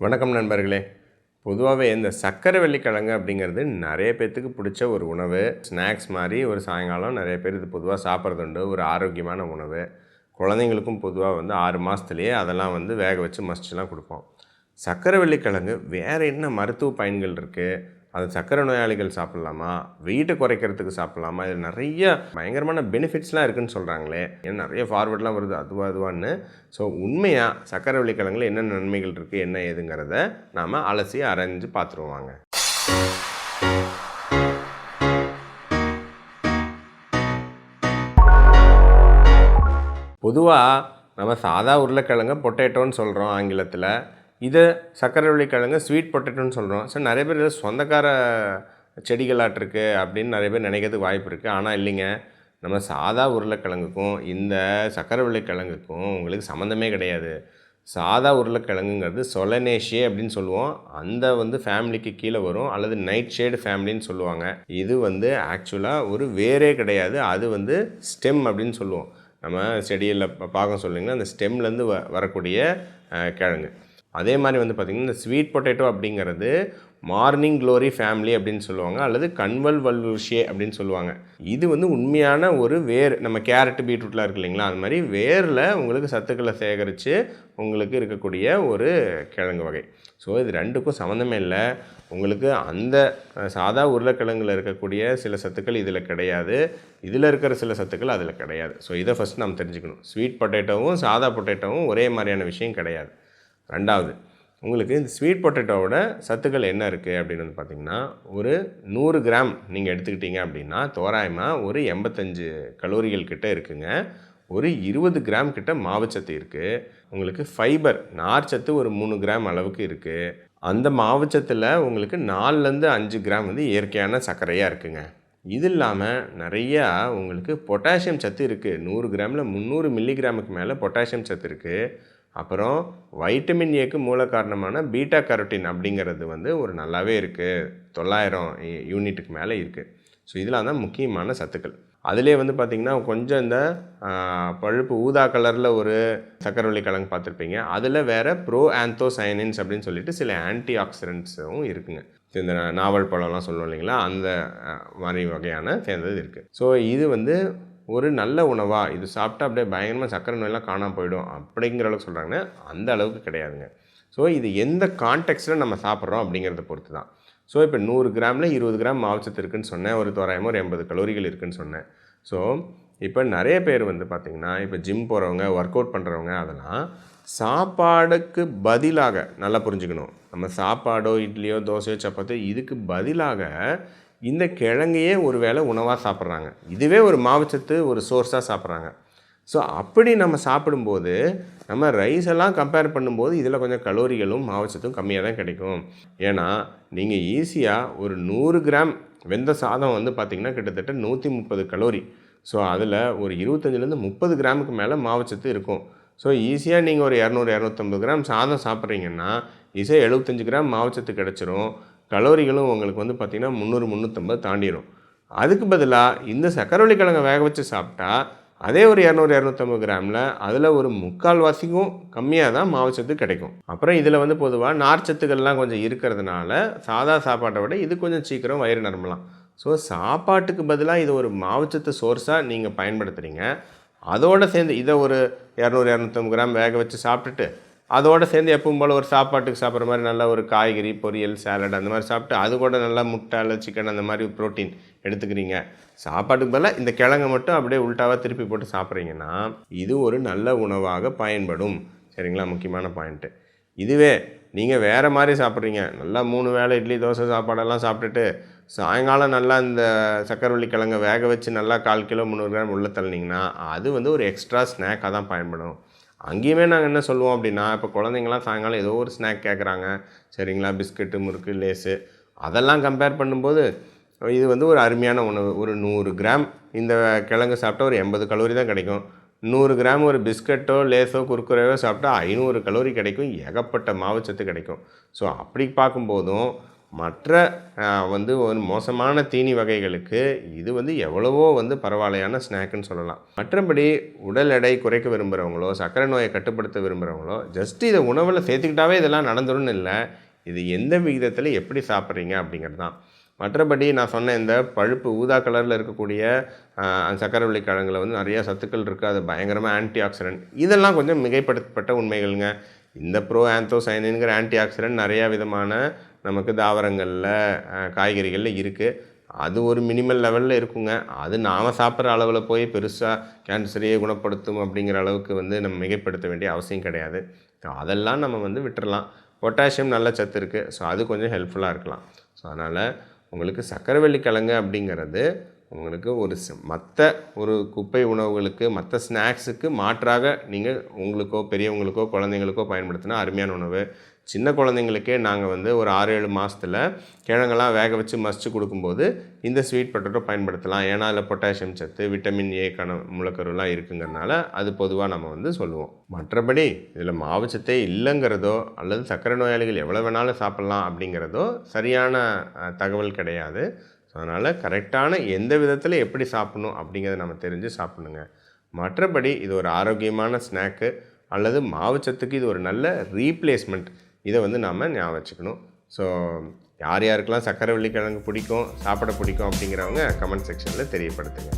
வணக்கம் நண்பர்களே. பொதுவாகவே இந்த சர்க்கரைவள்ளி கிழங்கு அப்படிங்கிறது நிறைய பேர்த்துக்கு பிடிச்ச ஒரு உணவு. ஸ்நாக்ஸ் மாதிரி ஒரு சாயங்காலம் நிறைய பேர் இது பொதுவாக சாப்பிட்றது உண்டு. ஒரு ஆரோக்கியமான உணவு. குழந்தைங்களுக்கும் பொதுவாக 6 மாதத்துலேயே அதெல்லாம் வேக வச்சு மசிச்சுலாம் கொடுப்போம். சர்க்கரைவள்ளி கிழங்கு வேறு என்ன மருத்துவ பயன்கள் இருக்குது? அது சர்க்கரை நோயாளிகள் சாப்பிட்லாமா? வெயிட்டை குறைக்கிறதுக்கு சாப்பிட்லாமா? இது நிறைய பயங்கரமான பெனிஃபிட்ஸ்லாம் இருக்குதுன்னு சொல்கிறாங்களே. ஏன்னா நிறைய ஃபார்வர்ட்லாம் வருது அதுவான்னு. ஸோ உண்மையாக சர்க்கரைவள்ளி கிழங்குல என்னென்ன நன்மைகள் இருக்குது, என்ன ஏதுங்கிறத நாம் அலசி ஆராய்ஞ்சு பார்த்துருவாங்க. பொதுவாக நம்ம சாதா உருளைக்கிழங்க பொட்டேட்டோன்னு சொல்கிறோம் ஆங்கிலத்தில். இதை சர்க்கரைவள்ளி கிழங்கு ஸ்வீட் பொட்டேட்டோன்னு சொல்கிறோம். ஸோ நிறைய பேர் சொந்தக்கார செடிகளாட்டிருக்கு அப்படின்னு நிறைய பேர் நினைக்கிறதுக்கு வாய்ப்பு இருக்குது. ஆனால் இல்லைங்க, நம்ம சாதா உருளைக்கிழங்குக்கும் இந்த சர்க்கரைவள்ளி கிழங்குக்கும் உங்களுக்கு சம்மந்தமே கிடையாது. சாதா உருளைக்கிழங்குங்கிறது சொலனேஷியே அப்படின்னு சொல்லுவோம். அந்த ஃபேமிலிக்கு கீழே வரும், அல்லது நைட் ஷேடு ஃபேமிலின்னு சொல்லுவாங்க. இது ஆக்சுவலாக ஒரு வேரே கிடையாது. அது ஸ்டெம் அப்படின்னு சொல்லுவோம். நம்ம செடியில் பார்க்க சொல்லிங்கன்னா அந்த ஸ்டெம்லேருந்து வரக்கூடிய கிழங்கு. அதே மாதிரி பார்த்திங்கன்னா இந்த ஸ்வீட் பொட்டேட்டோ அப்படிங்கிறது மார்னிங் க்ளோரி ஃபேமிலி அப்படின்னு சொல்லுவாங்க, அல்லது கன்வல்வல்ஷியே அப்படின்னு சொல்லுவாங்க. இது உண்மையான ஒரு வேர். நம்ம கேரட்டு பீட்ரூட்லாம் இருக்குது இல்லைங்களா, அது மாதிரி வேரில் உங்களுக்கு சத்துக்களை சேகரித்து உங்களுக்கு இருக்கக்கூடிய ஒரு கிழங்கு வகை. ஸோ இது ரெண்டுக்கும் சம்மந்தமே இல்லை. உங்களுக்கு அந்த சாதா உருளைக்கிழங்கில் இருக்கக்கூடிய சில சத்துக்கள் இதில் கிடையாது, இதில் இருக்கிற சில சத்துக்கள் அதில் கிடையாது. ஸோ இதை ஃபஸ்ட் நம்ம தெரிஞ்சுக்கணும். ஸ்வீட் பொட்டேட்டோவும் சாதா பொட்டேட்டோவும் ஒரே மாதிரியான விஷயம் கிடையாது. ரெண்டாவது, உங்களுக்கு இந்த ஸ்வீட் பொட்டேட்டோவோட சத்துக்கள் என்ன இருக்குது அப்படின்னு பார்த்திங்கன்னா, ஒரு 100 கிராம் நீங்கள் எடுத்துக்கிட்டீங்க அப்படின்னா தோராயமாக ஒரு 85 கலோரிகள் கிட்ட இருக்குங்க. ஒரு 20 கிராம் கிட்ட மாவுச்சத்து இருக்குது. உங்களுக்கு ஃபைபர் நார்ச்சத்து ஒரு 3 கிராம் அளவுக்கு இருக்குது. அந்த மாவுச்சத்தில் உங்களுக்கு 4லேருந்து 5 கிராம் இயற்கையான சர்க்கரையாக இருக்குங்க. இது இல்லாமல் நிறையா உங்களுக்கு பொட்டாசியம் சத்து இருக்குது. 100 கிராமில் 300 மில்லிகிராமுக்கு மேலே பொட்டாசியம் சத்து இருக்குது. அப்புறம் வைட்டமின் ஏக்கு மூல காரணமான பீட்டா கரோட்டின் அப்படிங்கிறது ஒரு நல்லாவே இருக்குது. 900 யூனிட்டுக்கு மேலே இருக்குது. ஸோ இதெல்லாம் தான் முக்கியமான சத்துக்கள். அதிலே பார்த்திங்கன்னா கொஞ்சம் இந்த பழுப்பு ஊதா கலரில் ஒரு சர்க்கரைவள்ளி கிழங்கு பார்த்துருப்பீங்க. அதில் வேறு ப்ரோ ஆந்தோசயனின்ஸ் அப்படின்னு சொல்லிட்டு சில ஆன்டி ஆக்சிடென்ட்ஸும் இருக்குங்க. இந்த நாவல் பழம்லாம் சொல்லுவோம் இல்லைங்களா, அந்த மாதிரி வகையான சேர்ந்தது இருக்குது. ஸோ இது ஒரு நல்ல உணவாக, இது சாப்பிட்டா அப்படியே பயங்கரமாக சர்க்கரை நோயெல்லாம் காணாமல் போயிடும் அப்படிங்கிற அளவுக்கு சொல்கிறாங்கன்னா அந்த அளவுக்கு கிடையாதுங்க. ஸோ இது எந்த கான்டெக்ஸ்ட்டில் நம்ம சாப்பிட்றோம் அப்படிங்கிறத பொறுத்து தான். ஸோ இப்போ 100 கிராமில் 20 கிராம் மாவுச்சத்து இருக்குதுன்னு சொன்னேன். ஒரு தோராயமாக ஒரு 80 கலோரிகள் இருக்குதுன்னு சொன்னேன். ஸோ இப்போ நிறைய பேர் பார்த்திங்கன்னா இப்போ ஜிம் போகிறவங்க, ஒர்க் அவுட் பண்ணுறவங்க, அதெல்லாம் சாப்பாடுக்கு பதிலாக, நல்லா புரிஞ்சுக்கணும், நம்ம சாப்பாடோ இட்லியோ தோசையோ சப்பாத்தியோ இதுக்கு பதிலாக இந்த கிழங்கையே ஒரு வேளை உணவாக சாப்பிட்றாங்க. இதுவே ஒரு மாவுச்சத்து ஒரு சோர்ஸாக சாப்பிட்றாங்க. ஸோ அப்படி நம்ம சாப்பிடும்போது நம்ம ரைஸ் எல்லாம் கம்பேர் பண்ணும்போது இதில் கொஞ்சம் கலோரிகளும் மாவுச்சத்தும் கம்மியாக தான் கிடைக்கும். ஏன்னா நீங்கள் ஈஸியாக ஒரு 100 கிராம் வெந்த சாதம் பார்த்திங்கன்னா கிட்டத்தட்ட 130 கலோரி. ஸோ அதில் ஒரு 25லேருந்து 30 கிராமுக்கு மேலே மாவுச்சத்து இருக்கும். ஸோ ஈஸியாக நீங்கள் ஒரு 200-250 கிராம் சாதம் சாப்பிட்றீங்கன்னா ஈஸியாக 75 கிராம் மாவுச்சத்து கிடச்சிரும். கலோரிகளும் உங்களுக்கு பார்த்திங்கன்னா 300-350 தாண்டிடும். அதுக்கு பதிலாக இந்த சர்க்கரைவள்ளி கிழங்கை வேக வச்சு சாப்பிட்டா அதே ஒரு 200-250 கிராமில் அதில் ஒரு 3/4 கம்மியாக தான் மாவுச்சத்து கிடைக்கும். அப்புறம் இதில் பொதுவாக நார்ச்சத்துக்கள்லாம் கொஞ்சம் இருக்கிறதுனால சாதா சாப்பாட்டை விட இது கொஞ்சம் சீக்கிரம் வயிறு நிரம்பலாம். ஸோ சாப்பாட்டுக்கு பதிலாக இது ஒரு மாவுச்சத்து சோர்ஸாக நீங்கள் பயன்படுத்துகிறீங்க. அதோடு சேர்ந்து இதை ஒரு 200-250 கிராம் வேக வச்சு சாப்பிட்டுட்டு அதோடு சேர்ந்து எப்பவும் போல் ஒரு சாப்பாட்டுக்கு சாப்பிட்ற மாதிரி நல்லா ஒரு காய்கறி, பொரியல், சாலட் அந்த மாதிரி சாப்பிட்டு அது கூட நல்லா முட்டை அல்ல சிக்கன் அந்த மாதிரி ப்ரோட்டீன் எடுத்துக்கிறீங்க. சாப்பாட்டுக்கு பதிலாக இந்த கிழங்கை மட்டும் அப்படியே உல்ட்டாவாக திருப்பி போட்டு சாப்பிட்றீங்கன்னா இது ஒரு நல்ல உணவாக பயன்படும். சரிங்களா, முக்கியமான பாயிண்ட்டு. இதுவே நீங்கள் வேறு மாதிரி சாப்பிட்றீங்க, நல்லா 3 வேளை இட்லி தோசை சாப்பாடெல்லாம் சாப்பிட்டுட்டு சாயங்காலம் நல்லா இந்த சர்க்கரைவள்ளி கிழங்கை வேக வச்சு நல்லா 1/4 கிலோ 300 கிராம் உள்ளே தள்ளினீங்கன்னா அது ஒரு எக்ஸ்ட்ரா ஸ்நாக்காக தான் பயன்படும். அங்கேயுமே நாங்கள் என்ன சொல்லுவோம் அப்படின்னா, இப்போ குழந்தைங்களாம் சாயங்காலம் ஏதோ ஒரு ஸ்நாக் கேட்குறாங்க, சரிங்களா, பிஸ்கட்டு, முறுக்கு, லேஸு, அதெல்லாம் கம்பேர் பண்ணும்போது இது ஒரு அருமையான உணவு. ஒரு 100 கிராம் இந்த கிழங்கு சாப்பிட்டா ஒரு 80 கலோரி தான் கிடைக்கும். 100 கிராம் ஒரு பிஸ்கட்டோ லேஸோ குர்குரேவோ சாப்பிட்டா 500 கலோரி கிடைக்கும். ஏகப்பட்ட மாவுச்சத்து கிடைக்கும். ஸோ அப்படி பார்க்கும்போதும் மற்ற ஒரு மோசமான தீனி வகைகளுக்கு இது எவ்வளவோ பரவாயில்லையான ஸ்நாக்குன்னு சொல்லலாம். மற்றபடி உடல் எடை குறைக்க விரும்புகிறவங்களோ, சர்க்கரை நோயை கட்டுப்படுத்த விரும்புகிறவங்களோ ஜஸ்ட் இதை உணவில் சேர்த்துக்கிட்டாவே இதெல்லாம் நடந்துரும்னு இல்லை. இது எந்த விகிதத்தில் எப்படி சாப்பிட்றீங்க அப்படிங்கிறது தான். மற்றபடி நான் சொன்ன இந்த பழுப்பு ஊதா கலரில் இருக்கக்கூடிய சக்கரவள்ளி கிழங்குல நிறையா சத்துக்கள் இருக்குது. அது பயங்கரமாக ஆன்டி ஆக்சிடென்ட். இதெல்லாம் கொஞ்சம் மிகைப்படுத்தப்பட்ட உண்மைகள்ங்க. இந்த ஆந்தோசைனின்கிற ஆன்டி ஆக்சிடென்ட் நிறையா விதமான நமக்கு தாவரங்களில் காய்கறிகளில் இருக்குது. அது ஒரு மினிமல் லெவலில் இருக்குங்க. அது நாம் சாப்பிட்ற அளவில் போய் பெருசாக கேன்சரையே குணப்படுத்தும் அப்படிங்கிற அளவுக்கு நம்ம மிகைப்படுத்த வேண்டிய அவசியம் கிடையாது. அதெல்லாம் நம்ம விட்டுறலாம். பொட்டாசியம் நல்ல சத்து இருக்குது. ஸோ அது கொஞ்சம் ஹெல்ப்ஃபுல்லாக இருக்கலாம். ஸோ அதனால் உங்களுக்கு சக்கரவள்ளி கிழங்கு அப்படிங்கிறது உங்களுக்கு மற்ற ஒரு குப்பை உணவுகளுக்கு, மற்ற ஸ்நாக்ஸுக்கு மாற்றாக நீங்கள் உங்களுக்கோ பெரியவங்களுக்கோ குழந்தைங்களுக்கோ பயன்படுத்தினா அருமையான உணவு. சின்ன குழந்தைங்களுக்கே நாங்கள் ஒரு 6-7 மாதத்தில் கிழங்கெல்லாம் வேக வச்சு மசிச்சு கொடுக்கும்போது இந்த ஸ்வீட் பொட்டேட்டோ பயன்படுத்தலாம். ஏன்னா அதில் பொட்டாசியம் சத்து, விட்டமின் ஏ மூலக்கருலாம் இருக்குங்கிறதுனால அது பொதுவாக நம்ம சொல்லுவோம். மற்றபடி இதில் மாவுச்சத்தே இல்லைங்கிறதோ அல்லது சர்க்கரை நோயாளிகள் எவ்வளோ வேணாலும் சாப்பிட்லாம் அப்படிங்கிறதோ சரியான தகவல் கிடையாது. ஸோ அதனால் கரெக்டான எந்த விதத்தில் எப்படி சாப்பிட்ணும் அப்படிங்கிறத நம்ம தெரிஞ்சு சாப்பிட்ணுங்க. மற்றபடி இது ஒரு ஆரோக்கியமான ஸ்நாக்கு அல்லது மாவுச்சத்துக்கு இது ஒரு நல்ல ரீப்ளேஸ்மெண்ட். இதை நாம் ஞாபகம் வச்சுக்கணும். ஸோ யார் யாருக்கெல்லாம் சக்கரவள்ளி கிழங்கு பிடிக்கும், சாப்பிட பிடிக்கும் அப்படிங்கிறவங்க கமெண்ட் செக்ஷனில் தெரியப்படுத்துங்க.